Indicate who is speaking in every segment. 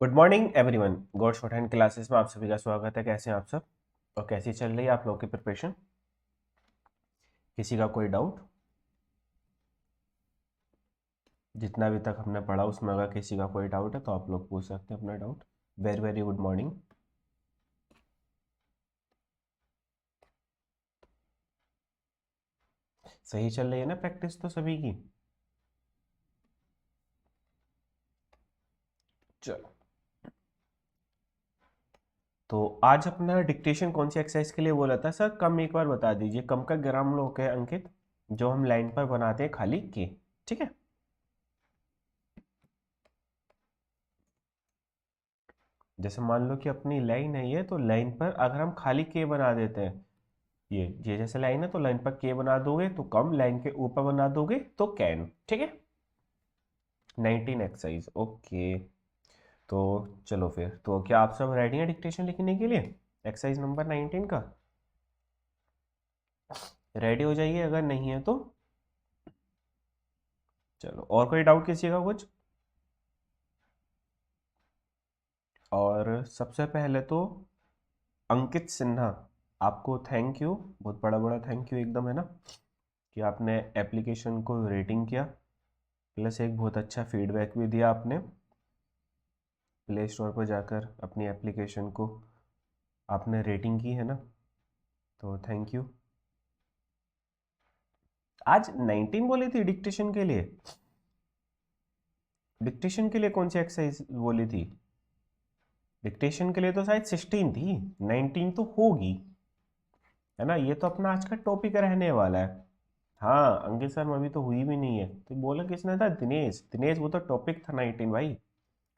Speaker 1: Good morning everyone. God short hand classes में आप सभी का स्वागत है। कैसे हैं आप सब और कैसी चल रही है आप लोगों की प्रिपरेशन? किसी का कोई डाउट? जितना अभी तक हमने पढ़ा उसमें अगर किसी का कोई डाउट है तो आप लोग पूछ सकते हैं अपना doubt. Very very good morning. सही चल रही है ना प्रैक्टिस तो सभी की? चलो, तो आज अपना डिक्टेशन कौन सी एक्सरसाइज के लिए बोला था सर? कम एक बार बता दीजिए। कम का ग्राम लोग है अंकित, जो हम लाइन पर बनाते हैं खाली के। ठीक है, जैसे मान लो कि अपनी लाइन है ये, तो लाइन पर अगर हम खाली के बना देते हैं, ये जैसे लाइन है तो लाइन पर के बना दोगे तो कम, लाइन के ऊपर बना दोगे तो कैन। ठीक है, 19 एक्सरसाइज। ओके, तो चलो फिर, तो क्या आप सब रेडी हैं डिक्टेशन लिखने के लिए एक्सरसाइज नंबर 19 का? रेडी हो जाइए अगर नहीं है तो। चलो, और कोई डाउट किसी का कुछ? और सबसे पहले तो अंकित सिन्हा, आपको थैंक यू, बहुत बड़ा बड़ा थैंक यू एकदम, है ना, कि आपने एप्लीकेशन को रेटिंग किया, प्लस एक बहुत अच्छा फीडबैक भी दिया आपने। प्ले स्टोर पर जाकर अपनी एप्लीकेशन को आपने रेटिंग की है ना, तो थैंक यू। आज 19 बोली थी डिक्टेशन के लिए? डिक्टेशन के लिए कौन सी एक्सरसाइज बोली थी? डिक्टेशन के लिए तो शायद 16 थी, 19 तो होगी, है ना। ये तो अपना आज का टॉपिक रहने वाला है। हाँ अंकित सर, अभी तो हुई भी नहीं है तो बोला किसने था? दिनेश। दिनेश, वो तो टॉपिक था 19 भाई,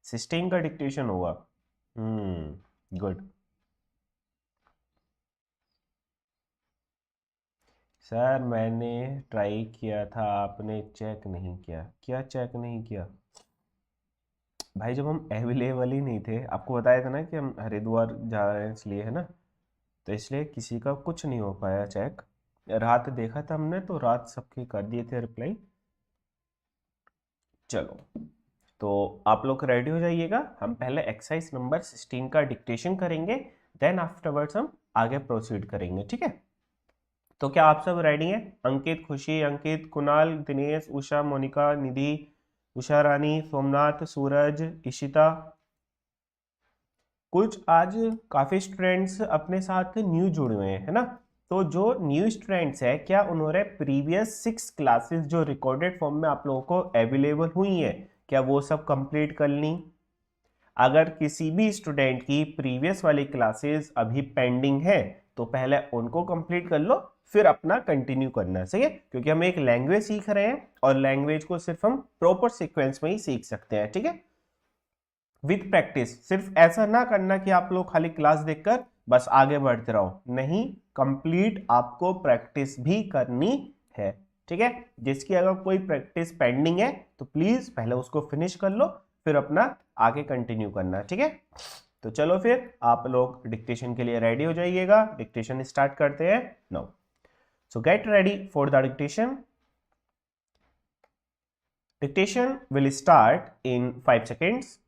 Speaker 1: 16 का डिक्टेशन होगा। गुड। सर मैंने ट्राई किया था, आपने चेक नहीं किया। क्या चेक नहीं किया भाई? जब हम अवेलेबल ही नहीं थे, आपको बताया था ना कि हम हरिद्वार जा रहे हैं इसलिए, है ना, तो इसलिए किसी का कुछ नहीं हो पाया चेक। रात देखा था हमने तो रात सबके कर दिए थे रिप्लाई। चलो, तो आप लोग रेडी हो जाइएगा। हम पहले एक्सरसाइज नंबर 16 का डिक्टेशन करेंगे, देन आफ्टरवर्ड्स हम आगे प्रोसीड करेंगे। ठीक है, तो क्या आप सब रेडी हैं? अंकित, खुशी, अंकित, कुणाल, दिनेश, उषा, मोनिका, निधि, उषा रानी, सोमनाथ, सूरज, इशिता। कुछ आज काफी स्टूडेंट्स अपने साथ न्यू जुड़े हुए हैं, है ना। तो जो न्यू स्टूडेंट्स है, क्या उन्होंने प्रीवियस 6 क्लासेस जो रिकॉर्डेड फॉर्म में आप लोगों को अवेलेबल हुई है, क्या वो सब कंप्लीट कर ली? अगर किसी भी स्टूडेंट की प्रीवियस वाली क्लासेस अभी पेंडिंग है तो पहले उनको कंप्लीट कर लो, फिर अपना कंटिन्यू करना। सही है, क्योंकि हम एक लैंग्वेज सीख रहे हैं और लैंग्वेज को सिर्फ हम प्रॉपर सीक्वेंस में ही सीख सकते हैं। ठीक है, विद प्रैक्टिस। सिर्फ ऐसा ना करना कि आप लोग खाली क्लास देखकर बस आगे बढ़ते रहो, नहीं, कंप्लीट आपको प्रैक्टिस भी करनी है। ठीक है, जिसकी अगर कोई प्रैक्टिस पेंडिंग है तो प्लीज पहले उसको फिनिश कर लो, फिर अपना आगे कंटिन्यू करना। ठीक है, तो चलो फिर आप लोग डिक्टेशन के लिए रेडी हो जाइएगा। डिक्टेशन स्टार्ट करते हैं now. So get ready for the dictation. Dictation will start in 5 seconds.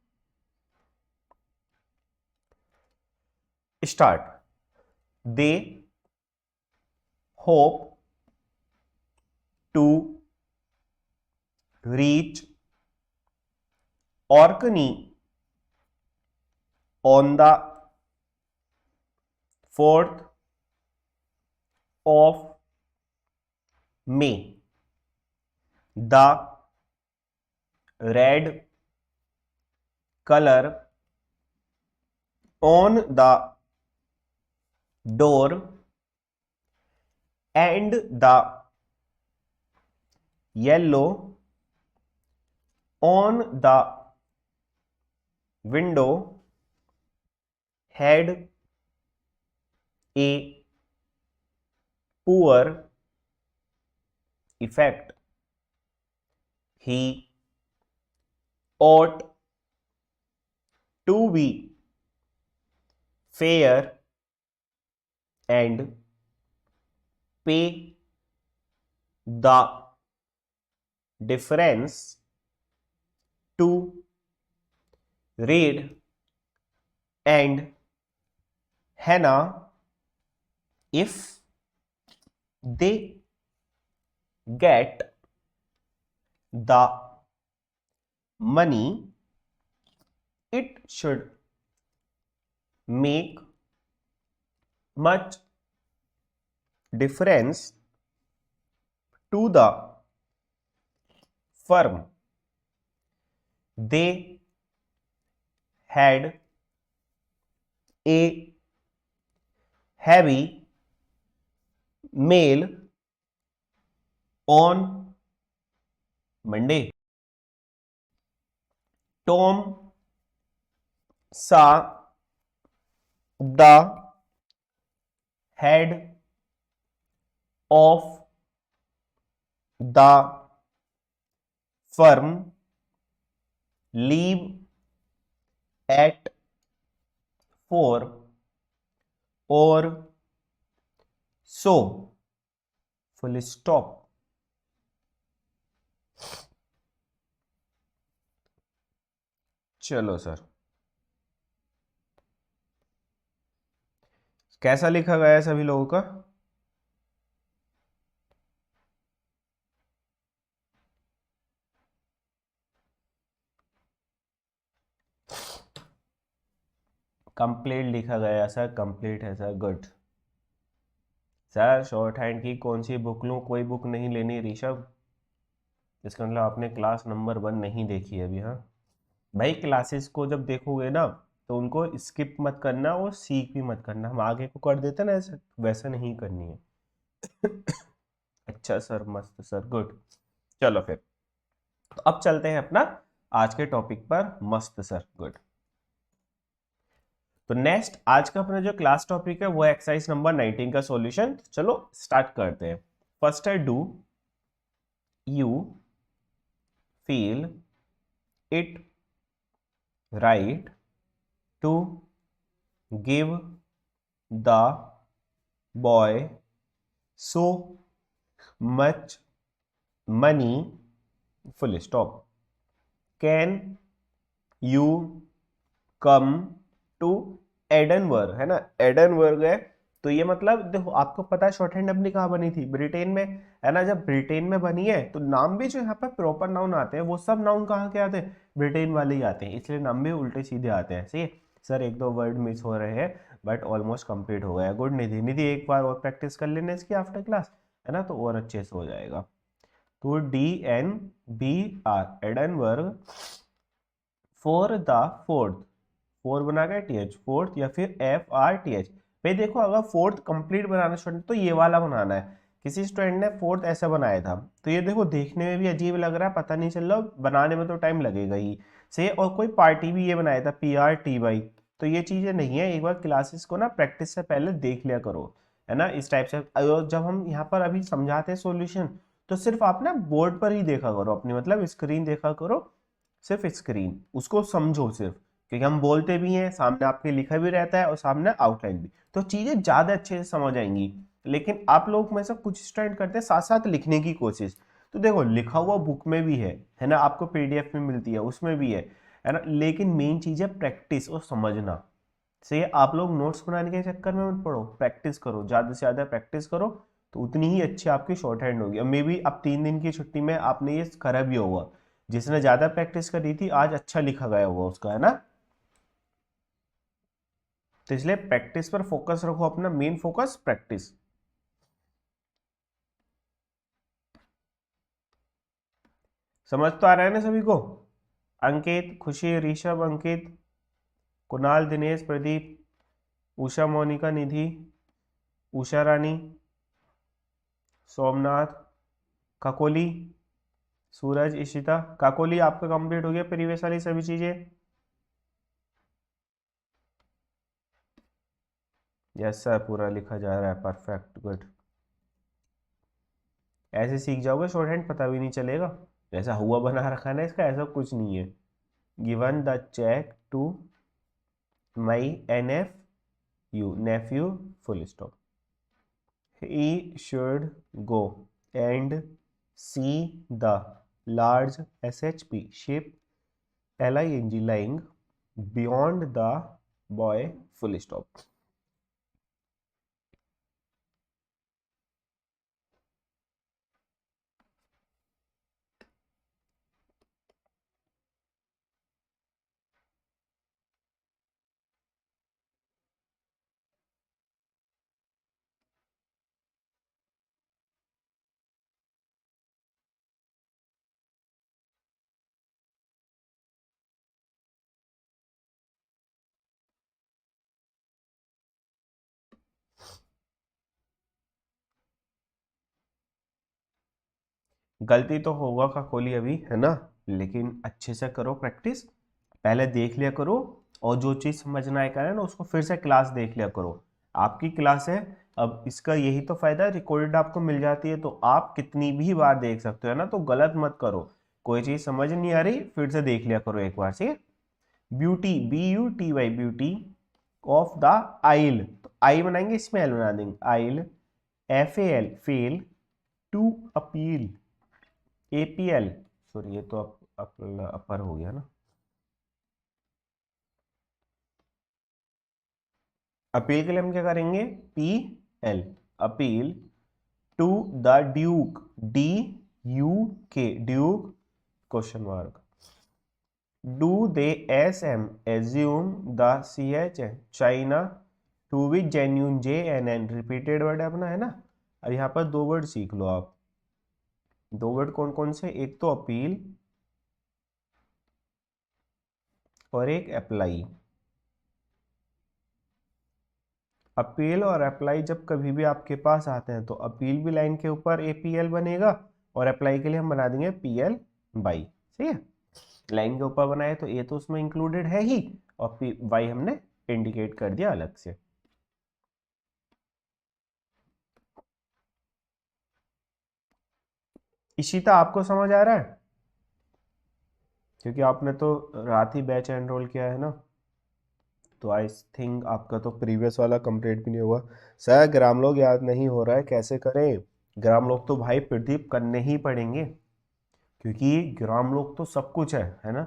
Speaker 1: Start. They hope to reach Orkney on the 4th of May. The red color on the door and the yellow on the window had a poor effect. He ought to be fair and pay the difference to read and Hannah if they get the money, it should make much difference to the firm. They had a heavy mail on Monday. Tom saw the head of the firm leave at 4 or so. Full stop. चलो sir, कैसा लिखा गया है सभी लोगों का? Complete लिखा गया सर, कंप्लीट है sir, good sir. Short hand की कौन सी बुक लूँ? कोई बुक नहीं लेनी ऋषभ, इसका मतलब आपने क्लास नंबर 1 नहीं देखी है अभी। हाँ भाई, क्लासेस को जब देखोगे ना तो उनको स्किप मत करना और सीख भी मत करना। हम आगे को कर देते ना ऐसे, वैसा नहीं करनी है। अच्छा सर, मस्त सर, गुड। चलो फिर, तो अब चलते हैं अपना आज के टॉपिक पर। मस्त सर, गुड। तो नेक्स्ट आज का अपना जो क्लास टॉपिक है वो एक्सरसाइज नंबर 19 का सॉल्यूशन। चलो स्टार्ट करते हैं। फर्स्ट है do you feel it right to give the boy so much money, full stop. Can you come to Edinburgh, है ना, एडनवर्ग है तो ये मतलब देखो, आपको पता है शॉर्ट हैंड अपनी कहाँ बनी थी? ब्रिटेन में, है ना। जब ब्रिटेन में बनी है तो नाम भी जो यहाँ पर प्रॉपर नाउन आते हैं वो सब नाउन कहाँ के आते हैं? ब्रिटेन वाले ही आते हैं, इसलिए नाम भी उल्टे सीधे आते हैं। सही है सर, एक दो वर्ड मिस हो रहे हैं बट ऑलमोस्ट कंप्लीट हो गया। गुड निधि, निधि एक बार और प्रैक्टिस कर लेने इसकी आफ्टर क्लास, है ना, तो और अच्छे से हो जाएगा। तो DNBR Edinburgh for the fourth, four बना गया TH फोर्थ, या फिर FRTH। भाई देखो, अगर फोर्थ कंप्लीट बनाना स्टूडेंट तो ये वाला बनाना है। किसी स्टूडेंट ने फोर्थ ऐसा बनाया था तो ये देखो देखने में भी अजीब लग रहा है, पता नहीं चल रहा, बनाने में तो टाइम लगेगा ही। से और कोई पार्टी भी ये बनाया था PRTY, तो ये चीजें नहीं है। एक बार क्लासेस को ना प्रैक्टिस से पहले देख लिया करो, है ना, इस टाइप से। जब हम यहाँ पर अभी समझाते हैं सॉल्यूशन तो सिर्फ आप ना बोर्ड पर ही देखा करो अपनी, मतलब स्क्रीन देखा करो, सिर्फ स्क्रीन, उसको समझो सिर्फ। क्योंकि हम बोलते भी हैं, सामने आपके लिखा भी रहता है और सामने आउटलाइन भी, तो चीजें ज्यादा अच्छे से समझ आएंगी। लेकिन आप लोग में से कुछ स्टूडेंट करते हैं साथ साथ लिखने की कोशिश, तो देखो लिखा हुआ बुक में भी है ना, आपको PDF में मिलती है उसमें भी है ना, लेकिन मेन चीज है प्रैक्टिस और समझना। से आप लोग नोट्स बनाने के चक्कर में मत पढ़ो, प्रैक्टिस करो, ज्यादा से ज्यादा प्रैक्टिस करो, तो उतनी ही अच्छी आपकी शॉर्ट हैंड होगी। और मे बी अब 3 दिन की छुट्टी में आपने ये करा भी होगा, जिसने ज्यादा प्रैक्टिस करी थी आज अच्छा लिखा गया होगा उसका, है ना। तो इसलिए प्रैक्टिस पर फोकस रखो, अपना मेन फोकस प्रैक्टिस। समझ तो आ रहा है ना सभी को? अंकित, खुशी, ऋषभ, अंकित, कुणाल, दिनेश, प्रदीप, उषा, मोनिका, निधि, उषा रानी, सोमनाथ, काकोली, सूरज, इशिता। काकोली आपका कंप्लीट हो गया प्रीवियस वाली सभी चीजें? यस सर, पूरा लिखा जा रहा है, परफेक्ट, गुड। ऐसे सीख जाओगे शॉर्ट हैंड, पता भी नहीं चलेगा। जैसा हुआ बना रखा है ना इसका, ऐसा कुछ नहीं है। Given the check to my NFU nephew, full stop. He should go and see the large SHP ship LING lying beyond the boy full stop. गलती तो होगा खखोली अभी, है ना, लेकिन अच्छे से करो प्रैक्टिस, पहले देख लिया करो, और जो चीज़ समझ ना आए करे ना उसको फिर से क्लास देख लिया करो। आपकी क्लास है, अब इसका यही तो फायदा है, रिकॉर्डेड आपको मिल जाती है तो आप कितनी भी बार देख सकते हो, है ना। तो गलत मत करो, कोई चीज़ समझ नहीं आ रही फिर से देख लिया करो एक बार, ठीक है। Beauty, BUTY, beauty of the aisle, तो आई बनाएंगे, इसमें एल बना देंगे, aisle, FAL fail, to appeal, APL, sorry ये तो अपर हो गया ना, अपील के लिए हम क्या करेंगे, PL, appeal to the duke, DUK, duke, question mark, do they SM, assume, the CH, China, to be genuine, JNN, repeated word है अपना, है ना। अब यहाँ पर दो वर्ड सीख लो आप, दो वर्ड कौन कौन से, एक तो अपील और एक अप्लाई। अपील और अप्लाई जब कभी भी आपके पास आते हैं तो अपील भी लाइन के ऊपर APL बनेगा, और अप्लाई के लिए हम बना देंगे PL बाई, ठीक है। लाइन के ऊपर बनाए तो ये तो उसमें इंक्लूडेड है ही, और वाई हमने इंडिकेट कर दिया अलग से। इशिता आपको समझ आ रहा है, क्योंकि आपने तो रात ही बैच एनरोल किया है ना, तो आई थिंक आपका तो प्रीवियस वाला कंप्लीट भी नहीं हुआ। सर ग्राम लोग याद नहीं हो रहा है, कैसे करें। ग्राम लोग तो भाई प्रदीप करने ही पड़ेंगे, क्योंकि ग्राम लोग तो सब कुछ है ना।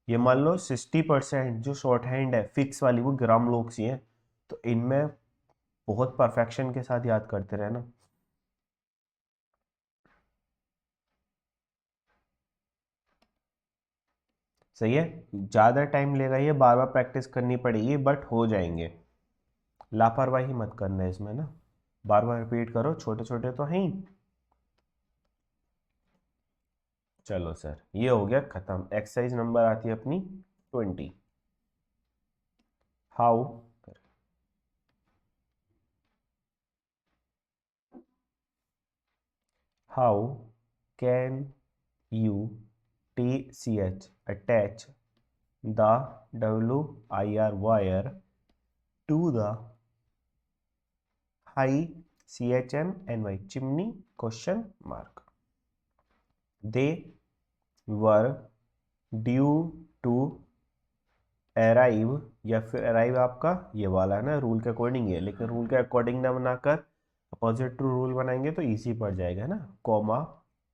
Speaker 1: ये मान लो 60% जो शॉर्ट हैंड है फिक्स वाली वो ग्राम लोग सी है, तो इनमें बहुत परफेक्शन के साथ याद करते रहना। सही है, ज़्यादा टाइम लेगा, ये बार बार प्रैक्टिस करनी पड़ेगी, बट हो जाएंगे। लापरवाही मत करना इसमें ना, बार बार रिपीट करो, छोटे छोटे तो हैं ही। चलो सर, ये हो गया खत्म। एक्सरसाइज नंबर आती है अपनी 20। How, how can you TCH attach the WIR to the high CHMNY chimney, question mark, they were due to arrive, या फिर अराइव आपका ये वाला है ना, रूल के अकॉर्डिंग है, लेकिन रूल के अकॉर्डिंग ना बनाकर अपोजिट टू रूल बनाएंगे तो इजी पड़ जाएगा, है ना। Comma,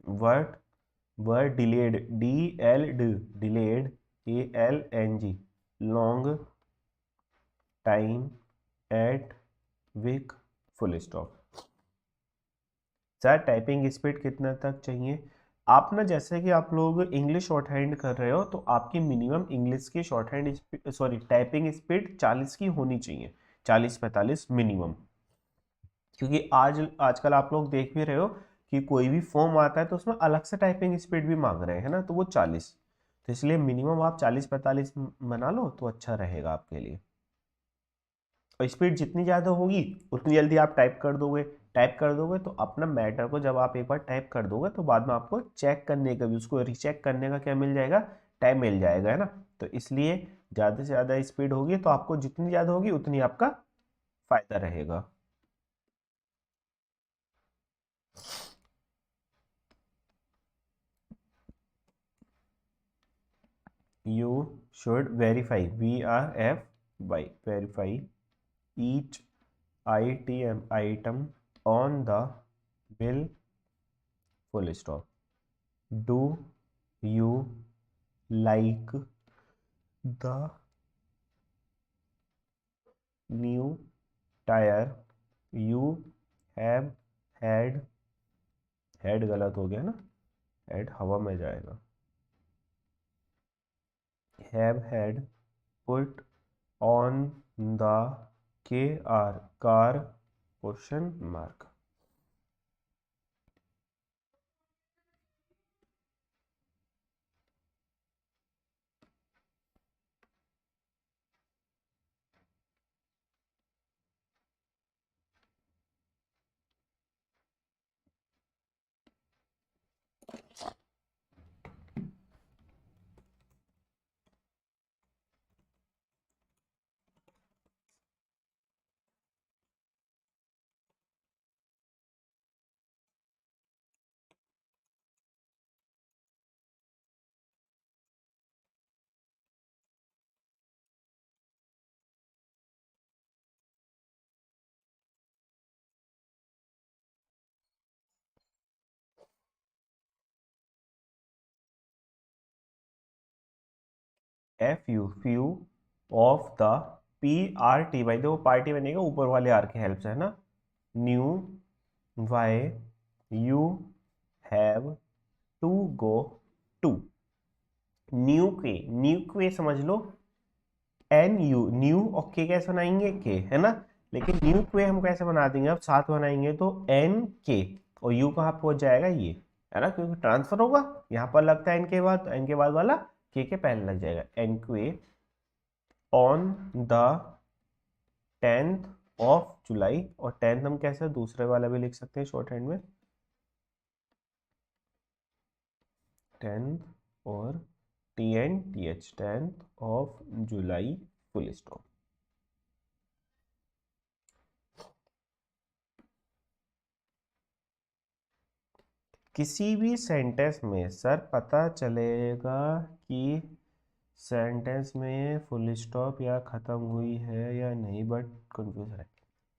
Speaker 1: word, word delayed, DLD, delayed, ALNG, long time at week, full stop. Sir typing speed कितना तक चाहिए, आप ना जैसे कि आप लोग इंग्लिश शॉर्ट हैंड कर रहे हो तो आपकी मिनिमम इंग्लिश की short hand sorry typing speed 40 की होनी चाहिए, 40-45 मिनिमम। क्योंकि आजकल आप लोग देख भी रहे हो कि कोई भी फॉर्म आता है तो उसमें अलग से टाइपिंग स्पीड भी मांग रहे हैं ना, तो वो 40, तो इसलिए मिनिमम आप 40-45 बना लो तो अच्छा रहेगा आपके लिए। और स्पीड जितनी ज़्यादा होगी उतनी जल्दी आप टाइप कर दोगे तो अपना मैटर को जब आप एक बार टाइप कर दोगे तो बाद में आपको चेक करने का भी, उसको रीचेक करने का क्या मिल जाएगा, टाइम मिल जाएगा, है ना। तो इसलिए ज़्यादा से ज़्यादा स्पीड होगी तो आपको जितनी ज़्यादा होगी उतनी आपका फायदा रहेगा। You should verify, VRFY, verify each item on the bill, full stop. Do you like the new tyre, you have had, had गलत हो गया ना, हैड हवा में जाएगा, have had put on the K R car question mark. F U few of the P R T, भाई देखो party बनेगा ऊपर वाले आर की हेल्प से, है ना। New why you have to go to, new के समझ लो, एन यू न्यू और के कैसे बनाएंगे, के है ना, लेकिन न्यू के हम कैसे बना देंगे, अब साथ बनाएंगे तो एन के, और यू कहाँ पहुंच जाएगा, ये है ना, क्योंकि ट्रांसफर होगा, यहाँ पर लगता है एन के बाद, तो एन के बाद वाला के पहले लग जाएगा, एन के ऑन द 10th ऑफ जुलाई, और 10th हम कैसे दूसरे वाला भी लिख सकते हैं शॉर्ट हैंड में, 10th और T N T H, 10th of July full stop. किसी भी सेंटेंस में सर पता चलेगा कि सेंटेंस में फुल स्टॉप या खत्म हुई है या नहीं, बट कंफ्यूज है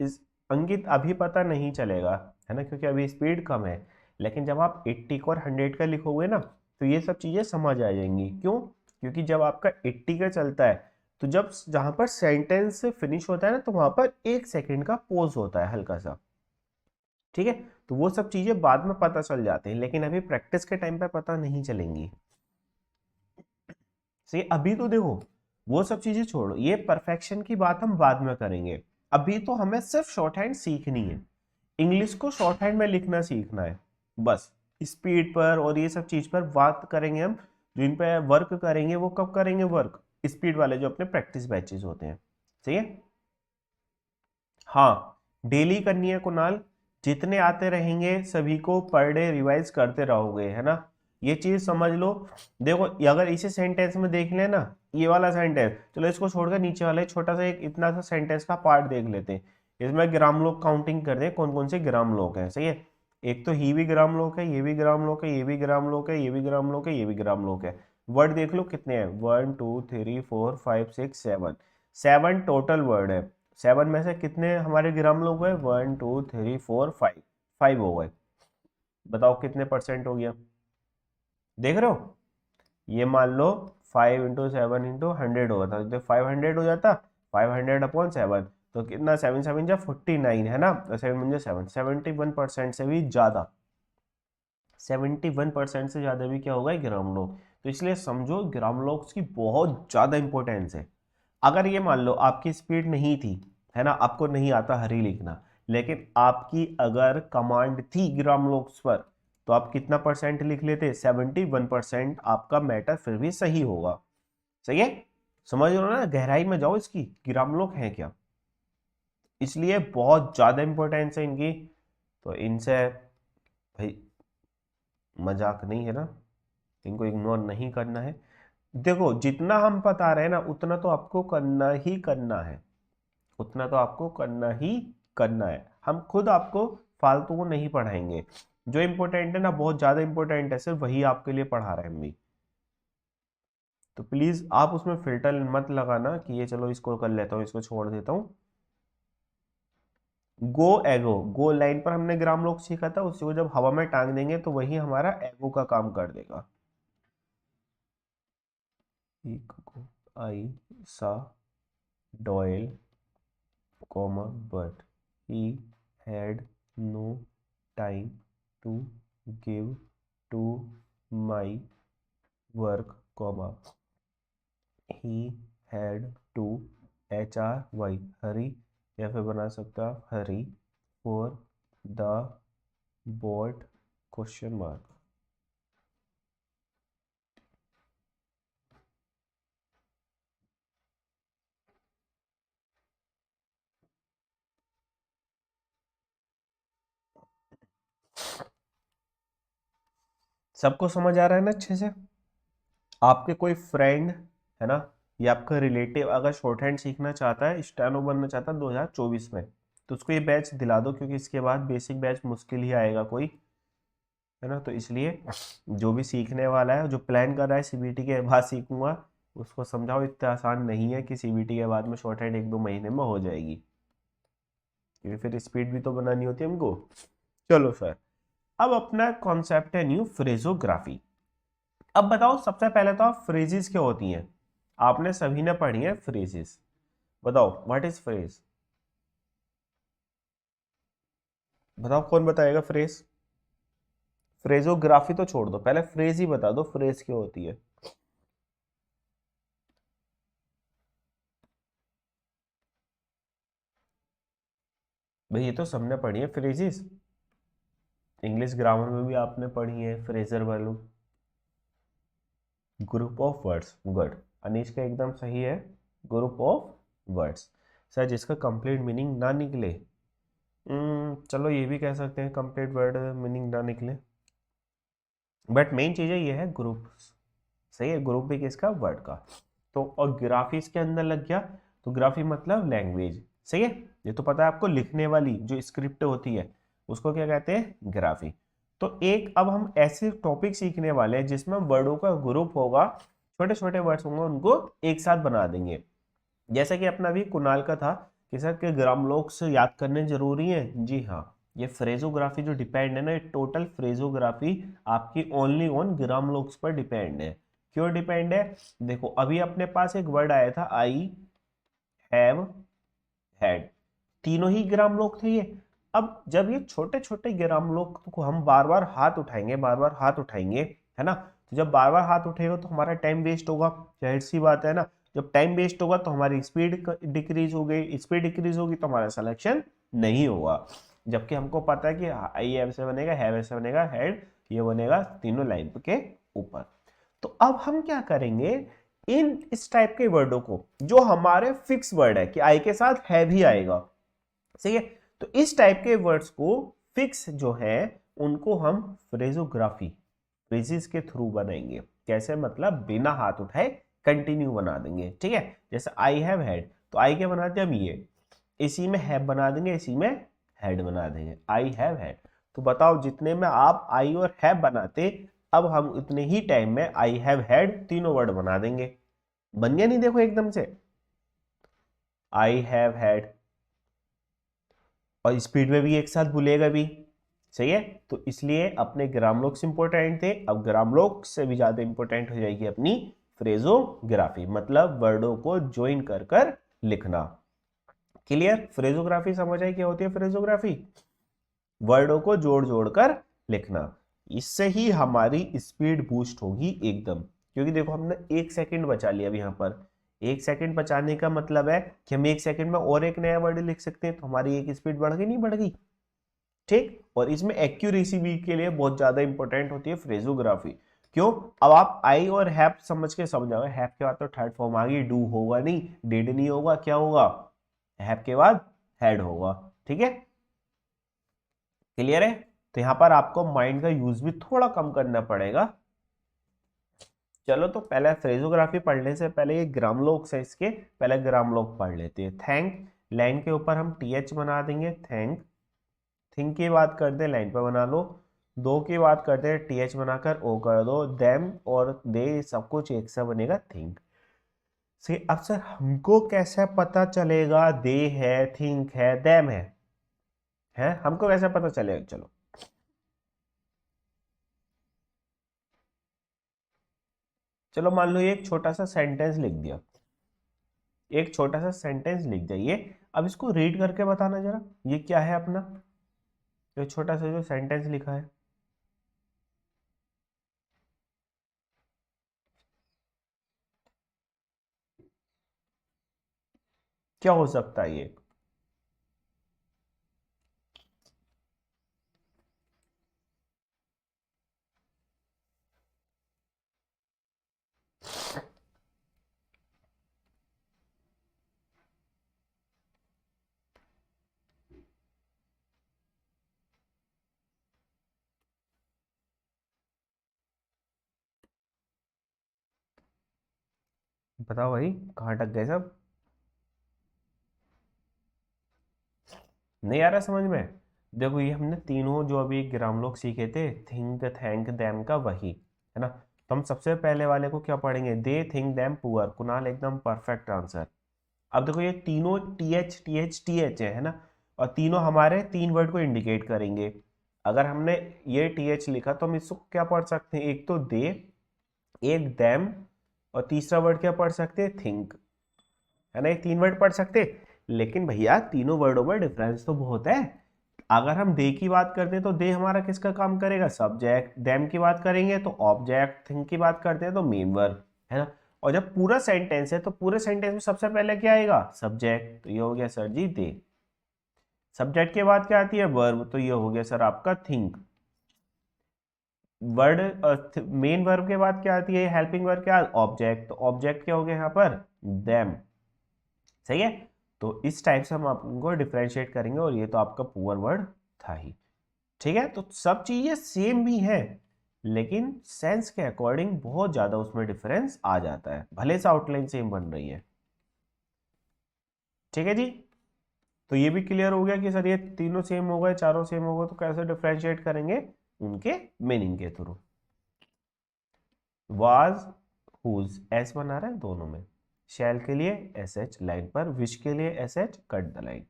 Speaker 1: इस अंकित, अभी पता नहीं चलेगा, है ना, क्योंकि अभी स्पीड कम है, लेकिन जब आप 80 का और 100 का लिखोगे ना, तो ये सब चीजें समझ आ जाएंगी। क्यों? क्योंकि जब आपका 80 का चलता है, तो जब जहां पर सेंटेंस फिनिश होता है ना, तो वहां पर 1 सेकेंड का पोज होता है हल्का सा, ठीक है, तो वो सब चीजें बाद में पता चल जाते हैं, लेकिन अभी प्रैक्टिस के टाइम पे पता नहीं चलेंगी। सही, अभी तो देखो वो सब चीजें छोड़ो, ये परफेक्शन की बात हम बाद में करेंगे, अभी तो हमें सिर्फ शॉर्ट हैंड सीखनी है, इंग्लिश को शॉर्ट हैंड में लिखना सीखना है बस। स्पीड पर और ये सब चीज पर बात करेंगे हम, जो इन पे वर्क करेंगे वो कब करेंगे वर्क, स्पीड वाले जो अपने प्रैक्टिस बैचेस होते हैं, सही है। हाँ, डेली करनी है कुणाल, जितने आते रहेंगे सभी को पर डे रिवाइज करते रहोगे, है ना, ये चीज समझ लो। देखो ये अगर इसी सेंटेंस में देख लेना, ये वाला सेंटेंस, चलो इसको छोड़कर नीचे वाला एक छोटा सा एक इतना सा सेंटेंस का पार्ट देख लेते हैं, इसमें ग्राम लोग काउंटिंग कर दे कौन कौन से ग्राम लोग हैं, सही है। एक तो ही भी ग्राम लोग है, ये भी ग्राम लोग है, ये भी ग्राम लोग है, ये भी ग्राम लोग है, ये भी ग्राम लोग है। वर्ड देख लो कितने हैं, 1 2 3 4 5 6 7, 7 टोटल वर्ड है। 7 में से कितने हमारे ग्राम लोग गए, 1 2 3 4 5, 5 हो गए, बताओ कितने परसेंट हो गया, देख रहे हो, ये मान लो 5 × 7 × 100 होगा था, तो 500 हो जाता, 500/7, तो कितना, 7 7 जा 49, है ना, तो 7 × 7 71% से भी ज्यादा, 71% से ज्यादा भी क्या होगा, ग्राम लोग। तो इसलिए समझो ग्राम लोग की बहुत ज्यादा इंपॉर्टेंस है। अगर ये मान लो आपकी स्पीड नहीं थी, है ना, आपको नहीं आता हरी लिखना, लेकिन आपकी अगर कमांड थी ग्राम लोक्स पर, तो आप कितना परसेंट लिख लेते, 71%, आपका मैटर फिर भी सही होगा, सही है। समझ लो ना, गहराई में जाओ इसकी, ग्राम लोक है क्या, इसलिए बहुत ज्यादा इंपॉर्टेंस है इनकी, तो इनसे भाई मजाक नहीं है ना, इनको इग्नोर नहीं करना है। देखो जितना हम बता रहे हैं ना, उतना तो आपको करना ही करना है, उतना तो आपको करना ही करना है, हम खुद आपको फालतू को नहीं पढ़ाएंगे, जो इंपॉर्टेंट है ना, बहुत ज्यादा इंपॉर्टेंट है, सिर्फ वही आपके लिए पढ़ा रहे हैं हम भी। तो प्लीज आप उसमें फिल्टर मत लगाना कि ये चलो इसको कर लेता हूँ, इसको छोड़ देता हूँ। गो एगो, गो लाइन पर हमने ग्राम लोग सीखा था, उसी को जब हवा में टांग देंगे तो वही हमारा एगो का काम कर देगा। एक गो, आई सा dial comma but he had no time to give to my work comma he had to HRY hurry या फिर बना सकता हरी for the board question mark। सबको समझ आ रहा है ना अच्छे से? आपके कोई फ्रेंड है ना या आपका रिलेटिव अगर शॉर्ट हैंड सीखना चाहता है, स्टेनो बनना चाहता है 2024 में, तो उसको ये बैच दिला दो, क्योंकि इसके बाद बेसिक बैच मुश्किल ही आएगा कोई, है ना। तो इसलिए जो भी सीखने वाला है, जो प्लान कर रहा है सीबीटी के बाद सीखूंगा, उसको समझाओ इतना आसान नहीं है कि सीबीटी के बाद में शॉर्ट हैंड 1-2 महीने में हो जाएगी, क्योंकि फिर स्पीड भी तो बनानी होती है हमको। चलो सर, अब अपना कॉन्सेप्ट है न्यू फ्रेजोग्राफी। अब बताओ, सबसे पहले तो आप फ्रेजेस क्या होती हैं? आपने सभी ने पढ़ी है फ्रेजेस। बताओ व्हाट इज फ्रेज? बताओ कौन बताएगा फ्रेज? फ्रेजोग्राफी तो छोड़ दो, पहले फ्रेज ही बता दो, फ्रेज क्या होती है? भाई ये तो सबने पढ़ी है फ्रेजेस, इंग्लिश ग्रामर में भी आपने पढ़ी है Fraser value. Group of words, good. Anish का एकदम सही है, ग्रुप ऑफ वर्ड्स। सर जिसका कंप्लीट मीनिंग ना निकले, चलो ये भी कह सकते हैं कंप्लीट वर्ड मीनिंग ना निकले, बट मेन चीज़ है ये है ग्रुप। सही है, ग्रुप भी किसका? वर्ड का। तो और ग्राफी इसके अंदर लग गया, तो ग्राफी मतलब लैंग्वेज। सही है, ये तो पता है आपको, लिखने वाली जो स्क्रिप्ट होती है उसको क्या कहते हैं? ग्राफी। तो एक अब हम ऐसे टॉपिक सीखने वाले हैं जिसमें वर्डों का ग्रुप होगा, छोटे छोटे वर्ड्स होंगे, उनको एक साथ बना देंगे। जैसा कि अपना भी कुणाल का था कि सर के ग्रामलोक्स याद करने जरूरी है। जी हाँ, ये फ्रेजोग्राफी जो डिपेंड है ना, ये टोटल फ्रेजोग्राफी आपकी ओनली ऑन ग्रामलोक्स पर डिपेंड है। क्यों डिपेंड है? देखो अभी अपने पास एक वर्ड आया था, आई हैव हैड, तीनों ही ग्रामलोक थे ये। अब जब ये छोटे छोटे ग्रामलोक को हम बार बार हाथ उठाएंगे, बार बार हाथ उठाएंगे, है ना, तो जब बार बार हाथ उठेगा तो हमारा टाइम वेस्ट होगा, जाहिर सी बात है ना। जब टाइम वेस्ट होगा तो हमारी स्पीड डिक्रीज हो गई, स्पीड डिक्रीज होगी तो हमारा सिलेक्शन नहीं होगा। जबकि हमको पता है कि आई ऐसे बनेगा, हैव ऐसे बनेगा, हैड ये बनेगा तीनों लाइन के ऊपर। तो अब हम क्या करेंगे, इन इस टाइप के वर्डों को, जो हमारे फिक्स वर्ड है कि आई के साथ है भी आएगा, सही है, तो इस टाइप के वर्ड्स को फिक्स जो है उनको हम फ्रेजोग्राफी, फ्रेजेस के थ्रू बनाएंगे। कैसे? मतलब बिना हाथ उठाए कंटिन्यू बना देंगे। ठीक है, जैसे आई हैव हैड, तो आई के बनाते हम ये, इसी में हैव बना देंगे, इसी में हैड बना देंगे, आई हैव हैड। तो बताओ जितने में आप आई और हैव बनाते, अब हम इतने ही टाइम में आई हैव हैड तीनों वर्ड बना देंगे। बन गया नहीं? देखो एकदम से, आई हैव हैड, और स्पीड में भी एक साथ भूलेगा भी। सही है, तो इसलिए अपने ग्रामलोक से इंपॉर्टेंट थे, अब ग्रामलोक से भी ज्यादा इंपॉर्टेंट हो जाएगी अपनी फ्रेजोग्राफी, मतलब वर्डों को ज्वाइन कर कर लिखना। क्लियर? फ्रेजोग्राफी समझ आई क्या होती है? फ्रेजोग्राफी वर्डों को जोड़ जोड़ कर लिखना। इससे ही हमारी स्पीड बूस्ट होगी एकदम, क्योंकि देखो हमने 1 सेकंड बचा लिया अभी यहाँ पर। 1 सेकंड बचाने का मतलब है कि हम 1 सेकंड में और एक नया वर्ड लिख सकते हैं, तो हमारी एक स्पीड बढ़ गई, नहीं बढ़ गई? ठीक, और इसमें एक्यूरेसी भी के लिए बहुत ज्यादा इंपॉर्टेंट होती है फ्रेजोग्राफी। क्यों? अब आप आई और हैव समझ के समझाओगे, हैव के बाद तो थर्ड फॉर्म आ गई, डू होगा नहीं, डिड नहीं होगा, क्या होगा? हैव के बाद हैड होगा। ठीक है, क्लियर है? तो यहां पर आपको माइंड का यूज भी थोड़ा कम करना पड़ेगा। चलो, तो पहले फ्रेजोग्राफी पढ़ने से पहले ये ग्रामलोक है, इसके पहले ग्रामलोक पढ़ लेते हैं। थैंक, लाइन के ऊपर हम टीएच बना देंगे, थैंक। थिंक की बात करते हैं, लाइन पर बना लो। दो की बात करते हैं, टीएच बनाकर ओ कर दो। देम और दे सब कुछ एक सा बनेगा थिंक। सी अब सर हमको कैसे पता चलेगा दे है, थिंक है, देम है हमको कैसे पता चलेगा? चलो, चलो मान लो ये एक छोटा सा सेंटेंस लिख दिया, एक छोटा सा सेंटेंस लिख जाइए। अब इसको रीड करके बताना जरा, ये क्या है अपना, ये छोटा सा जो सेंटेंस लिखा है। क्या हो सकता है ये? बताओ भाई, कहाँ अटक गए सब? नहीं आ रहा समझ में? देखो ये हमने तीनों जो अभी ग्राम लोग सीखे थे, थिंक थैंक देम का, वही है ना। तो हम सबसे पहले वाले को क्या पढ़ेंगे, they think them poor. Kunal एकदम परफेक्ट आंसर। अब देखो ये तीनों T H T H T H है ना, और तीनों हमारे तीन वर्ड को इंडिकेट करेंगे। अगर हमने ये टी एच लिखा तो हम इसको क्या पढ़ सकते हैं, एक तो दे, एक देम, और तीसरा वर्ड क्या पढ़ सकते हैं, थिंक, है ना। ये तीन वर्ड पढ़ सकते हैं। लेकिन भैया तीनों वर्डों में डिफरेंस तो बहुत है। अगर हम दे की बात करते हैं तो दे हमारा किसका काम करेगा, सब्जेक्ट। देम की बात करेंगे तो ऑब्जेक्ट। थिंक की बात करते हैं तो मेन वर्ब, है ना। और जब पूरा सेंटेंस है तो पूरे सेंटेंस में सबसे पहले क्या आएगा, सब्जेक्ट। तो ये हो गया सर जी दे। सब्जेक्ट के बाद क्या आती है, वर्ब। तो ये हो गया सर आपका थिंक। वर्ड मेन वर्ब के बाद क्या आती है, हेल्पिंग वर्ब, क्या, ऑब्जेक्ट। तो ऑब्जेक्ट क्या हो गया यहाँ पर, देम। सही है। तो इस टाइप से हम आपको डिफरेंशिएट करेंगे, और ये तो आपका पुअर वर्ड था ही। ठीक है, तो सब चीजें सेम भी हैं, लेकिन सेंस के अकॉर्डिंग बहुत ज्यादा उसमें डिफरेंस आ जाता है, भले से आउटलाइन सेम बन रही है। ठीक है जी। तो ये भी क्लियर हो गया कि सर ये तीनों सेम हो गए, चारों सेम हो गए, तो कैसे डिफरेंशिएट करेंगे, उनके मीनिंग के थ्रू। वाज, हुज, एस बना रहा है दोनों में। शैल के लिए एस एच लाइन पर, विश के लिए S H cut the line.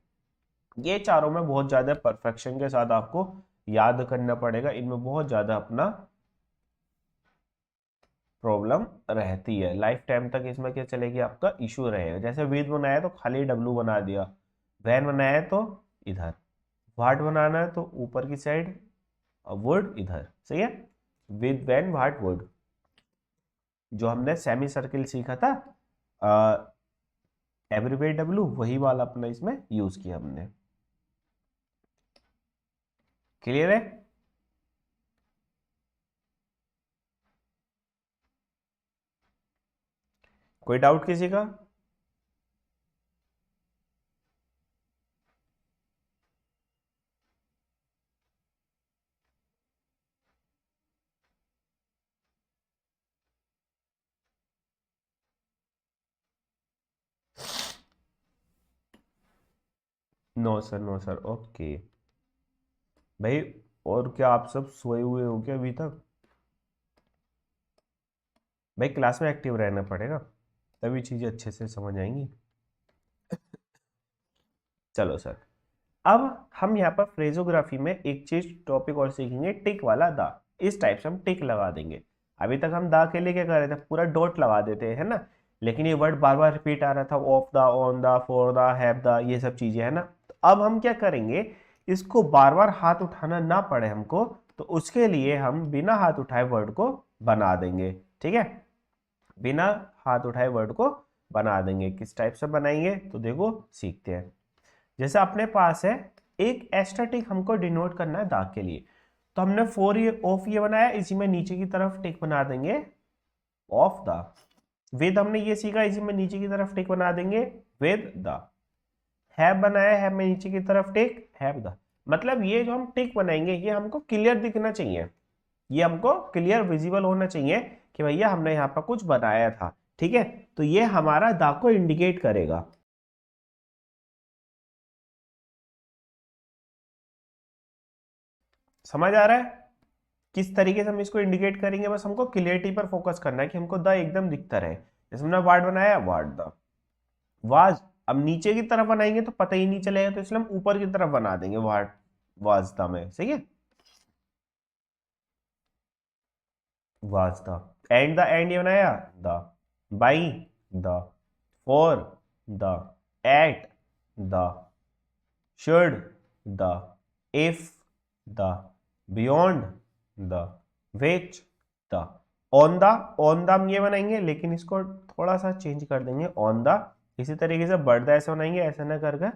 Speaker 1: ये चारों में बहुत ज्यादा परफेक्शन के साथ आपको याद करना पड़ेगा, इनमें बहुत ज्यादा अपना प्रॉब्लम रहती है। लाइफ टाइम तक इसमें क्या चलेगी, आपका इशू रहेगा। जैसे विद बनाया तो खाली डब्लू बना दिया, वैन बनाया है तो इधर, वाट बनाना है तो ऊपर की साइड, वुड इधर। सही है, विद वैन वाट वुड, जो हमने सेमी सर्किल सीखा था, एवरीवेयर डब्लू, वही वाला अपना इसमें यूज किया हमने। क्लियर है? कोई डाउट किसी का? No sir, no sir, okay. भाई, और क्या आप सब सोए हुए हो क्या अभी तक? भाई क्लास में एक्टिव रहना पड़ेगा, तभी चीजें अच्छे से समझ आएंगी। चलो सर, अब हम यहाँ पर फ्रेजोग्राफी में एक चीज टॉपिक और सीखेंगे, टिक वाला दा। इस टाइप से हम टिक लगा देंगे। अभी तक हम दा के लिए क्या कर रहे थे, पूरा डॉट लगा देते हैं, है ना। लेकिन ये वर्ड बार बार रिपीट आ रहा था, of the, on the, for the, have the, ये सब चीजें, है ना। तो अब हम क्या करेंगे, इसको बार बार हाथ उठाना ना पड़े हमको, तो उसके लिए हम बिना हाथ उठाए वर्ड को बना देंगे। ठीक है, बिना हाथ उठाए वर्ड को बना देंगे। किस टाइप से बनाएंगे, तो देखो सीखते हैं। जैसे अपने पास है एक एस्टेटिक, हमको डिनोट करना है दाग के लिए, तो हमने फोर ये ऑफ ये बनाया, इसी में नीचे की तरफ टिक बना देंगे, ऑफ द। विद हमने ये सीखा, इसी में नीचे की तरफ टिक बना देंगे, विद द। हैव बनाया, हैव में नीचे की तरफ टिक, हैव द। मतलब ये जो हम टिक बनाएंगे, ये हमको क्लियर दिखना चाहिए, ये हमको क्लियर विजिबल होना चाहिए कि भैया हमने यहाँ पर कुछ बनाया था। ठीक है, तो ये हमारा दा को इंडिकेट करेगा। समझ आ रहा है किस तरीके से हम इसको इंडिकेट करेंगे? बस हमको क्लियरिटी पर फोकस करना है कि हमको द एकदम दिखता रहे। जैसे हमने वार्ड बनाया, वार्ड द, वाज। अब नीचे की तरफ बनाएंगे तो पता ही नहीं चलेगा, तो इसलिए हम ऊपर की तरफ बना देंगे, वार्ड वाज द में। सही है, was the. And the, and ये बनाया the, by the, for the, at the, should the, if the, beyond the, which the, on the, on the हम ये बनाएंगे लेकिन इसको थोड़ा सा चेंज कर देंगे, ऑन द। इसी तरीके से बट द ऐसे बनाएंगे, ऐसे ना कर कर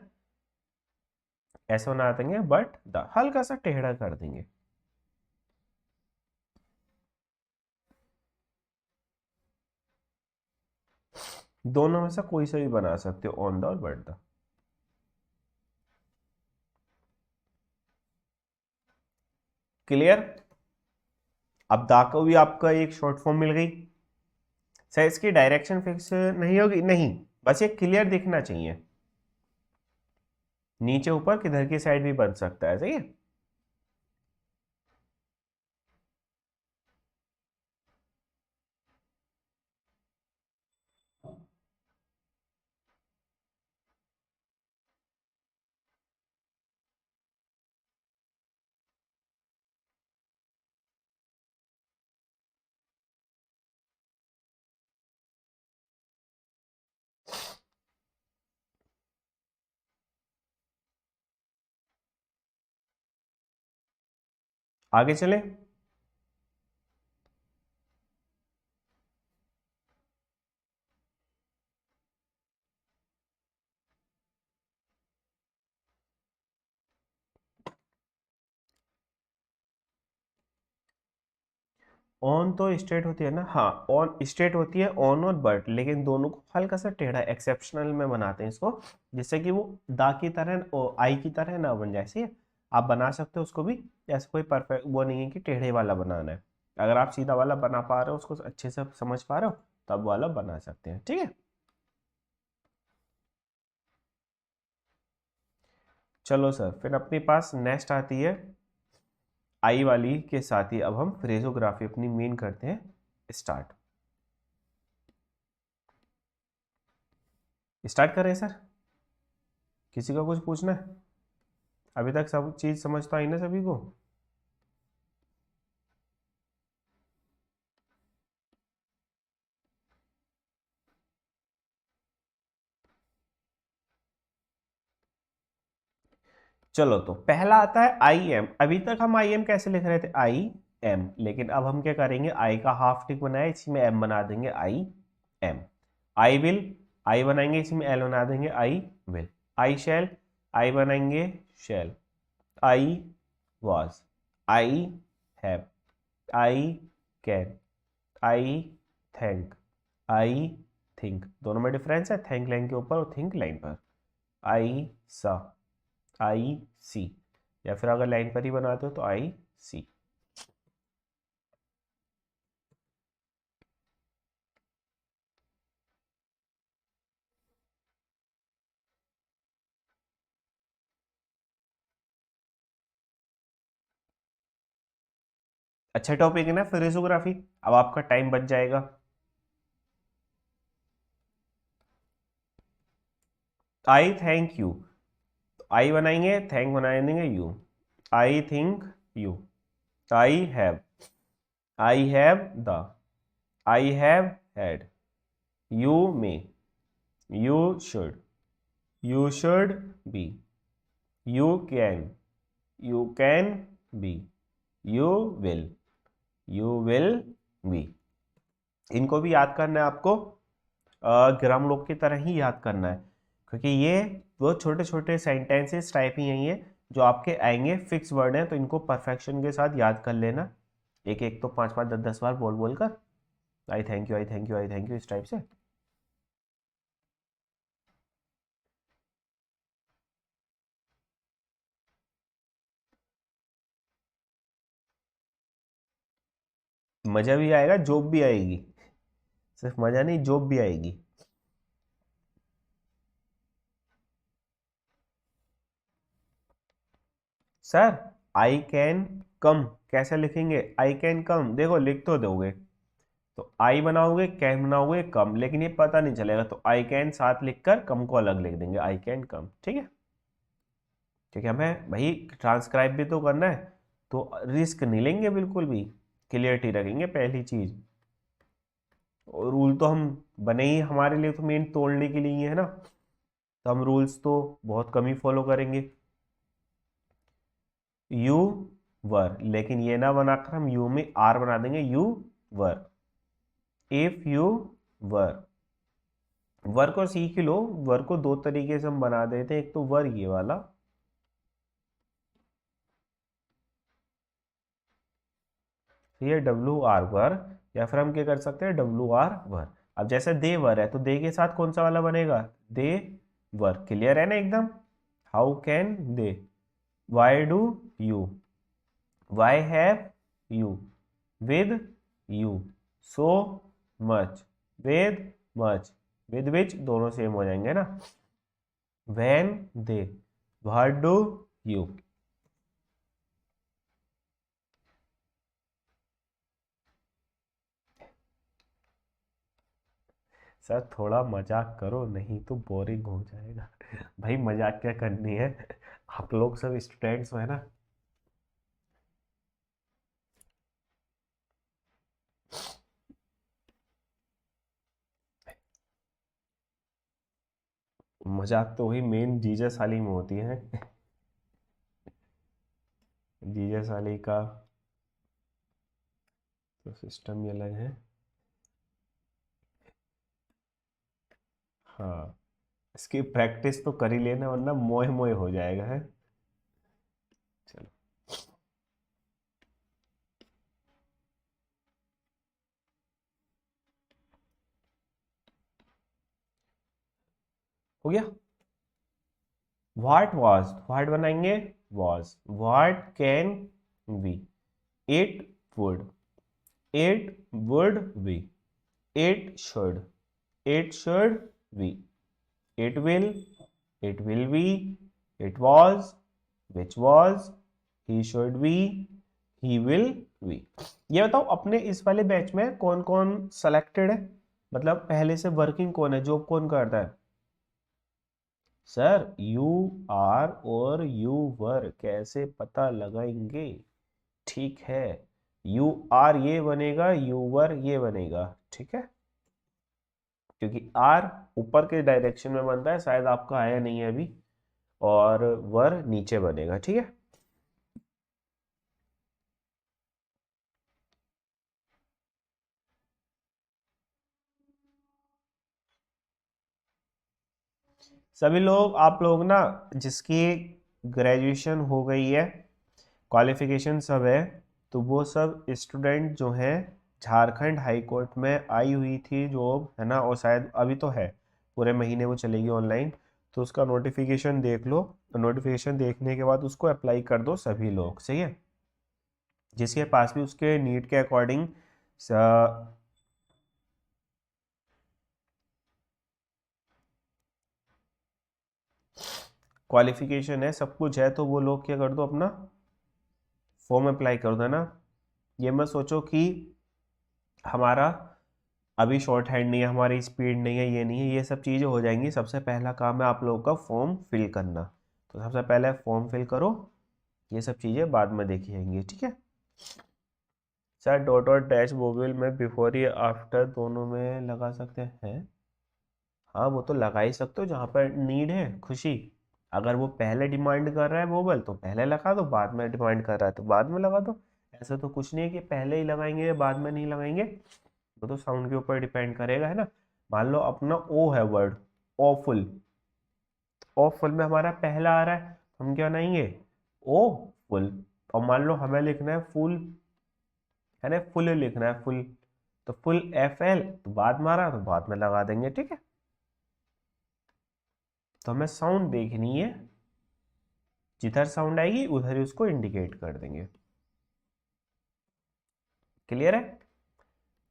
Speaker 1: ऐसे बना देंगे, बट द हल्का सा टेढ़ा कर देंगे। दोनों में से कोई सा भी बना सकते हो, ऑन द और बट द। क्लियर? अब दा को भी आपका एक शॉर्ट फॉर्म मिल गई। सर इसकी डायरेक्शन फिक्स नहीं होगी, नहीं, बस ये क्लियर दिखना चाहिए, नीचे ऊपर किधर की साइड भी बन सकता है, सही है। आगे चले। ऑन तो स्ट्रेट होती है ना, हाँ ऑन स्ट्रेट होती है, ऑन और बट, लेकिन दोनों को हल्का सा टेढ़ा एक्सेप्शनल में बनाते हैं इसको, जिससे कि वो दा की तरह और आई की तरह ना बन जाए, सही है। आप बना सकते हो उसको भी, ऐसा कोई परफेक्ट वो नहीं है कि टेढ़े वाला बनाना है। अगर आप सीधा वाला बना पा रहे हो, उसको अच्छे से समझ पा रहे हो, तब वाला बना सकते हैं, ठीक है। चलो सर, फिर अपने पास नेक्स्ट आती है आई वाली के साथ ही अब हम फ्रेजोग्राफी अपनी मेन करते हैं स्टार्ट। स्टार्ट करें सर, किसी का कुछ पूछना है? अभी तक सब चीज समझ तो आई ना सभी को? चलो तो पहला आता है आई एम। अभी तक हम आई एम कैसे लिख रहे थे, आई एम, लेकिन अब हम क्या करेंगे, आई का हाफ टिक बनाया, इसी में एम बना देंगे, आई एम। आई विल, आई बनाएंगे, इसी में एल बना देंगे, I will. I shall, I बनाएंगे, shall. I was, I have, I can, I thank, I think. दोनों में डिफरेंस है, थैंक लाइन के ऊपर और थिंक लाइन पर। आई सा, आई सी, या फिर अगर लाइन पर ही बनाते हो तो आई सी। अच्छा टॉपिक है ना फिलोसोफी, अब आपका टाइम बच जाएगा। आई थैंक यू, आई बनाएंगे, थैंक बना देंगे, you. I think you. I have the, I have had, you may, you should, you should be, you can, you can be, you will, you will be. इनको भी याद करना है आपको, ग्राम लोग की तरह ही याद करना है, क्योंकि ये वो छोटे छोटे सेंटेंसेस टाइप ही हैं, ये जो आपके आएंगे फिक्स वर्ड हैं, तो इनको परफेक्शन के साथ याद कर लेना, एक एक तो 5 5 10 10 बार बोल बोल कर, आई thank you, I thank you, I thank you, इस टाइप से। मजा भी आएगा, जॉब भी आएगी, सिर्फ मजा नहीं, जॉब भी आएगी। सर आई कैन कम कैसे लिखेंगे, आई कैन कम, देखो लिख तो दोगे, तो आई बनाओगे, कैन बनाओगे, कम, लेकिन ये पता नहीं चलेगा, तो आई कैन साथ लिखकर कम को अलग लिख देंगे, आई कैन कम, ठीक है। क्योंकि हमें भाई ट्रांसक्राइब भी तो करना है, तो रिस्क नहीं लेंगे बिल्कुल भी, क्लियरिटी रखेंगे पहली चीज। और रूल तो हम बने ही हमारे लिए, तो मेन तोड़ने के लिए ही है ना, तो हम रूल्स तो बहुत कम ही फॉलो करेंगे। यू वर, लेकिन ये ना बनाकर हम यू में आर बना देंगे, you were. If you were, were को सीख लो, वर को दो तरीके से हम बना देते हैं, एक तो वर ये वाला, ये डब्लू आर वर, या फिर हम क्या कर सकते हैं डब्लू आर वर। अब जैसे दे वर है तो दे के साथ कौन सा वाला बनेगा, दे वर। क्लियर है ना एकदम। How can they, why do you, why have you, with you, so much, with much, with which दोनों सेम हो जाएंगे ना। When they, what do you. Sir थोड़ा मजाक करो, नहीं तो बोरिंग हो जाएगा। भाई मजाक क्या करनी है, आप लोग सब स्टूडेंट्स हो है ना। मजाक तो वही मेन जीसस वाली में होती है। जीसस वाली का तो सिस्टम ही अलग है। हाँ, इसकी प्रैक्टिस तो कर ही लेना वरना मोए मोए हो जाएगा है। चलो, हो गया। व्हाट वाज, व्हाट बनाएंगे was. What can be, it would, it would be, it should, it should be, it will, it will be, it was, which was, he should be, he will be। ये बताओ अपने इस वाले batch में कौन कौन selected है, मतलब पहले से वर्किंग कौन है, जॉब कौन करता है। सर यू आर और यू वर कैसे पता लगाएंगे, ठीक है। यू आर ये बनेगा, यू वर ये बनेगा, ठीक है। क्योंकि आर ऊपर के डायरेक्शन में बनता है, शायद आपका आया नहीं है अभी, और वर नीचे बनेगा, ठीक है। सभी लोग, आप लोग ना जिसकी ग्रेजुएशन हो गई है, क्वालिफिकेशन सब है, तो वो सब स्टूडेंट जो हैं झारखंड हाई कोर्ट में आई हुई थी जॉब है ना, और शायद अभी तो है, पूरे महीने वो चलेगी ऑनलाइन, तो उसका नोटिफिकेशन देख लो। तो नोटिफिकेशन देखने के बाद उसको अप्लाई कर दो सभी लोग, सही है। जिसके पास भी उसके नीड के अकॉर्डिंग क्वालिफिकेशन है, सब कुछ है, तो वो लोग क्या कर दो, अपना फॉर्म अप्लाई कर दो ना। ये मत सोचो कि हमारा अभी शॉर्ट हैंड नहीं है, हमारी स्पीड नहीं है, ये नहीं है, ये सब चीज़ें हो जाएंगी। सबसे पहला काम है आप लोगों का फॉर्म फिल करना, तो सबसे पहले फॉर्म फिल करो, ये सब चीज़ें बाद में देखी जाएंगी, ठीक है। सर डॉट और डैश बोविल में बिफोर या आफ्टर दोनों में लगा सकते हैं। हाँ वो तो लगा ही सकते हो जहाँ पर नीड है, खुशी। अगर वो पहले डिमांड कर रहा है वोबल तो पहले लगा दो, बाद में डिमांड कर रहा है तो बाद में लगा दो। ऐसा तो कुछ नहीं है कि पहले ही लगाएंगे या बाद में नहीं लगाएंगे, वो तो साउंड के ऊपर डिपेंड करेगा, है ना। मान लो अपना ओ है वर्ड, ओफुल, ओफुल में हमारा पहला आ रहा है, हम क्या बनाएंगे, ओ फुल। और मान लो हमें लिखना है फुल, है ना, फुल लिखना है, फुल, तो फुल एफ एल, तो बाद में आ रहा है तो बाद में लगा देंगे, ठीक है। तो हमें साउंड देखनी है, जिधर साउंड आएगी उधर ही उसको इंडिकेट कर देंगे। क्लियर है।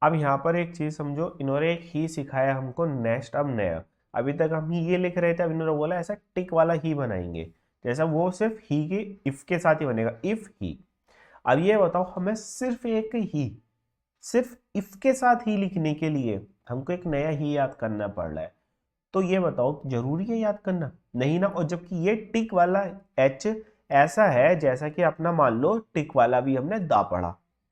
Speaker 1: अब यहाँ पर एक चीज समझो, इन्होंने एक ही सिखाया हमको, नेक्स्ट अब नया। अभी तक हम ही ये लिख रहे थे, अब इन्होंने बोला ऐसा टिक वाला ही बनाएंगे, जैसा वो सिर्फ ही के इफ के साथ ही बनेगा, इफ ही। अब ये बताओ हमें सिर्फ एक ही, सिर्फ इफ के साथ ही लिखने के लिए हमको एक नया ही याद करना पड़ रहा है, तो ये बताओ जरूरी है याद करना, नहीं ना। और जबकि ये टिक वाला एच ऐसा है जैसा कि अपना मान लो टिक वाला भी हमने दा पढ़ा,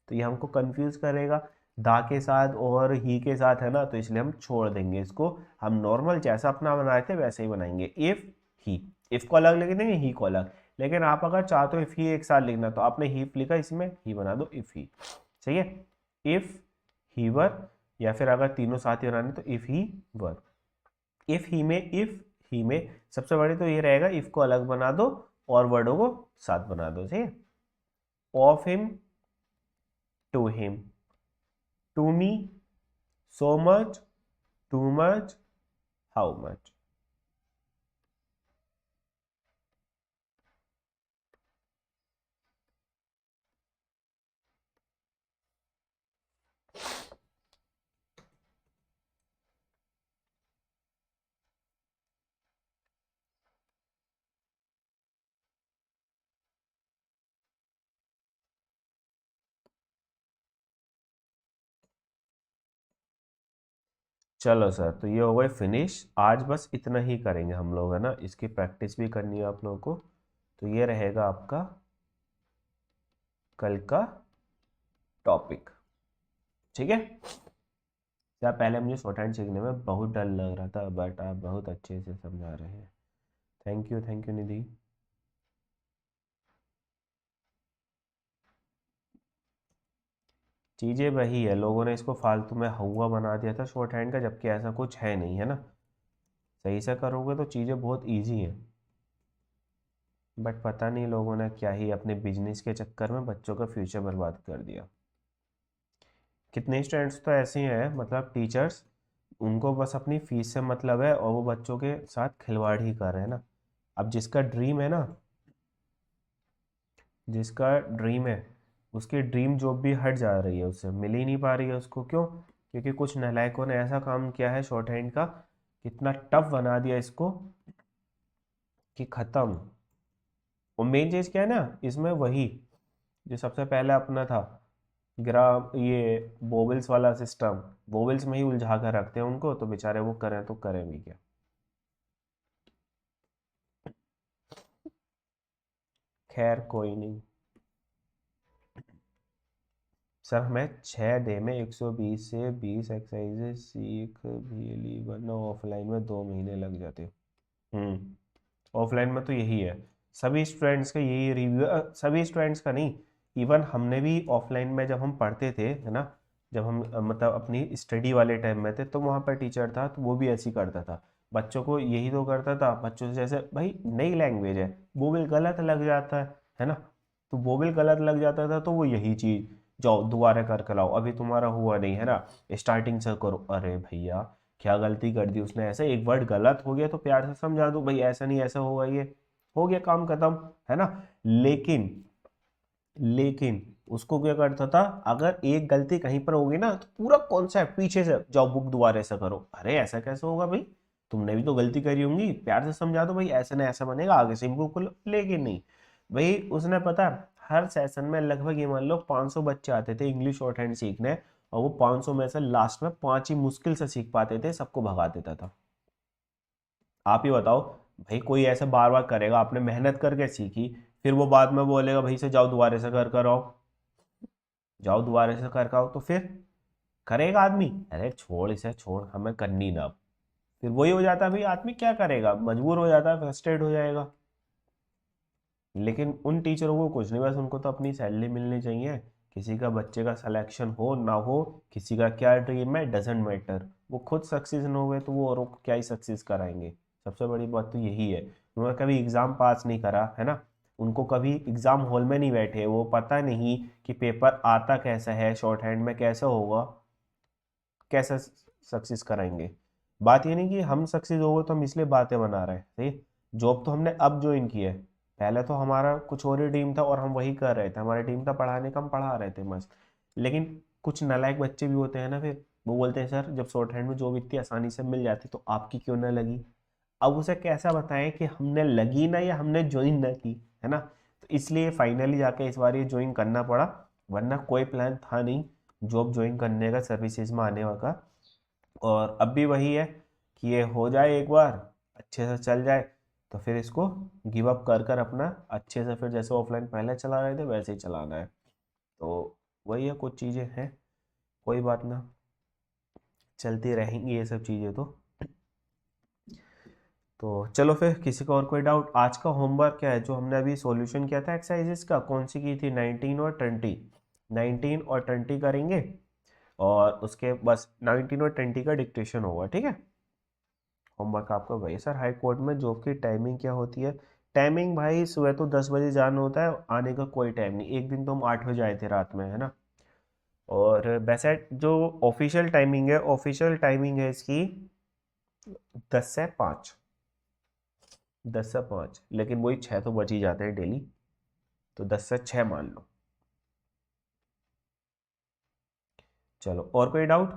Speaker 1: तो ये हमको कंफ्यूज करेगा। दा के साथ और ही के साथ है ना, तो इसलिए हम छोड़ देंगे इसको। हम नॉर्मल जैसा अपना बनाए थे वैसे ही बनाएंगे। इफ ही, इफ को अलग लिख देंगे, ही को अलग। लेकिन आप अगर चाहते हो इफ ही एक साथ लिखना, तो आपने ही लिखा, इसमें ही बना दो इफ ही। सही है। इफ ही वर, या फिर अगर तीनों साथ ही बनाने तो if he were. If he में सबसे बड़े तो ये रहेगा, इफ को अलग बना दो और वर्डों को साथ बना दो। सही है। Of him, to him, to me, so much, too much, how much। चलो सर, तो ये हो गए फिनिश। आज बस इतना ही करेंगे हम लोग, है ना, इसकी प्रैक्टिस भी करनी है आप लोगों को। तो ये रहेगा आपका कल का टॉपिक। ठीक है। या पहले मुझे शॉर्ट हैंड सीखने में बहुत डर लग रहा था, बट आप बहुत अच्छे से समझा रहे हैं। थैंक यू निधि। चीज़ें वही है, लोगों ने इसको फालतू में हुआ बना दिया था शॉर्ट हैंड का, जबकि ऐसा कुछ है नहीं, है ना। सही से करोगे तो चीज़ें बहुत ईजी हैं। बट पता नहीं लोगों ने क्या ही अपने बिजनेस के चक्कर में बच्चों का फ्यूचर बर्बाद कर दिया। कितने स्टूडेंट्स तो ऐसे ही हैं, मतलब टीचर्स, उनको बस अपनी फीस से मतलब है और वो बच्चों के साथ खिलवाड़ ही कर रहे हैं ना। अब जिसका ड्रीम है ना, जिसका ड्रीम है, उसकी ड्रीम जॉब भी हट जा रही है, उससे मिल ही नहीं पा रही है उसको। क्यों? क्योंकि कुछ नालायकों ने ऐसा काम किया है शॉर्ट हैंड का, कितना टफ बना दिया इसको कि खत्म। और मेन चीज़ क्या है ना इसमें, वही जो सबसे पहले अपना था ग्राम, ये वोवेल्स वाला सिस्टम, वोवेल्स में ही उलझा कर रखते हैं उनको, तो बेचारे वो करें तो करें भी क्या। खैर कोई नहीं सर, हमें 6 डे में 120 से 20 एक्सरसाइजेज सीख भी ली, वरना ऑफलाइन में 2 महीने लग जाते। ऑफलाइन में तो यही है, सभी स्टूडेंट्स का यही रिव्यू, सभी स्टूडेंट्स का नहीं, इवन हमने भी ऑफलाइन में जब हम पढ़ते थे, है ना, जब हम मतलब अपनी स्टडी वाले टाइम में थे, तो वहाँ पर टीचर था तो वो भी ऐसे ही करता था। बच्चों को यही तो करता था, बच्चों से जैसे भाई नई लैंग्वेज है, बोबल गलत लग जाता है ना। तो बोबल गलत लग जाता था तो वो यही चीज़, जाओ दोबारा कर लाओ, अभी तुम्हारा हुआ नहीं है ना, स्टार्टिंग से करो। अरे भैया क्या गलती कर दी उसने, ऐसे एक वर्ड गलत हो गया तो प्यार से समझा दो भाई, ऐसा नहीं ऐसा होगा, ये हो गया काम खत्म, है ना। लेकिन लेकिन उसको क्या करता था, अगर एक गलती कहीं पर होगी ना तो पूरा कॉन्सेप्ट पीछे से, जाओ बुक दोबारा ऐसा करो। अरे ऐसा कैसे होगा भाई, तुमने भी तो गलती करी होंगी, प्यार से समझा दो भाई, ऐसा नहीं ऐसा बनेगा, आगे से इम्प्रूव कर लो। लेकिन नहीं भाई, उसने पता है, हर सेशन में लगभग ये मान लो 500 बच्चे आते थे इंग्लिश शॉर्ट हैंड सीखने, और वो 500 में से लास्ट में 5 ही मुश्किल से सीख पाते थे, सबको भगा देता था। आप ही बताओ भाई, कोई ऐसे बार बार करेगा, आपने मेहनत करके सीखी, फिर वो बाद में बोलेगा भाई से जाओ दोबारा से कर कर आओ, जाओ दोबारा से कर कर आओ, तो फिर करेगा आदमी? अरे छोड़ इसे, छोड़ हमें करनी ना। फिर वही हो जाता है भाई, आदमी क्या करेगा, मजबूर हो जाता है, फ्रस्ट्रेट हो जाएगा। लेकिन उन टीचरों को कुछ नहीं, बस उनको तो अपनी सैलरी मिलनी चाहिए। किसी का बच्चे का सिलेक्शन हो ना हो, किसी का क्या ड्रीम है, डजेंट मैटर, वो खुद सक्सेस न हुए तो वो औरों को क्या ही सक्सेस कराएंगे। सबसे बड़ी बात तो यही है, उन्होंने कभी एग्ज़ाम पास नहीं करा है ना, उनको कभी एग्ज़ाम हॉल में नहीं बैठे, वो पता नहीं कि पेपर आता कैसा है, शॉर्ट हैंड में कैसा होगा, कैसे सक्सेस कराएंगे। बात ये नहीं कि हम सक्सेस हो गए तो हम इसलिए बातें बना रहे हैं, सही। जॉब तो हमने अब ज्वाइन की है, पहले तो हमारा कुछ और ही ड्रीम था और हम वही कर रहे थे, हमारा ड्रीम था पढ़ाने का, हम पढ़ा रहे थे मस्त। लेकिन कुछ नालायक बच्चे भी होते हैं ना, फिर वो बोलते हैं सर जब शॉर्ट हैंड में जॉब इतनी आसानी से मिल जाती तो आपकी क्यों ना लगी। अब उसे कैसा बताएं कि हमने लगी ना या हमने ज्वाइन ना की, है ना। तो इसलिए फाइनली जाके इस बार ये ज्वाइन करना पड़ा, वरना कोई प्लान था नहीं जॉब ज्वाइन करने का, सर्विसेज में आने का। और अब भी वही है कि ये हो जाए एक बार, अच्छे से चल जाए, तो फिर इसको गिव अप कर कर अपना अच्छे से फिर जैसे ऑफलाइन पहले चला रहे थे वैसे ही चलाना है। तो वही है, कुछ चीज़ें हैं, कोई बात ना, चलती रहेंगी ये सब चीज़ें तो चलो फिर, किसी को और कोई डाउट? आज का होमवर्क क्या है जो हमने अभी सॉल्यूशन किया था एक्सरसाइजेस का, कौन सी की थी? 19 और 20, 19 और 20 करेंगे, और उसके बस 19 और 20 का डिक्टेशन होगा, ठीक है? होमवर्क आपका वही सर, हाई कोर्ट में जॉब की टाइमिंग क्या होती है? टाइमिंग भाई सुबह तो 10 बजे जाना होता है, आने का कोई टाइम नहीं। एक दिन तो हम 8 बजे आए थे रात में, है ना? और वैसे जो ऑफिशियल टाइमिंग है, ऑफिशियल टाइमिंग है इसकी 10 से 5, 10 से 5, लेकिन वही 6 तो बच ही जाते हैं डेली, तो 10 से 6 मान लो। चलो, और कोई डाउट?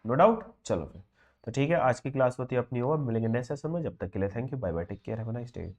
Speaker 1: No doubt. चलो फिर, तो ठीक है, आज की क्लास होती है अपनी ओवर, मिलेंगे नेक्स्ट सेशन में। जब तक के लिए thank you, bye bye, take care, have a nice day.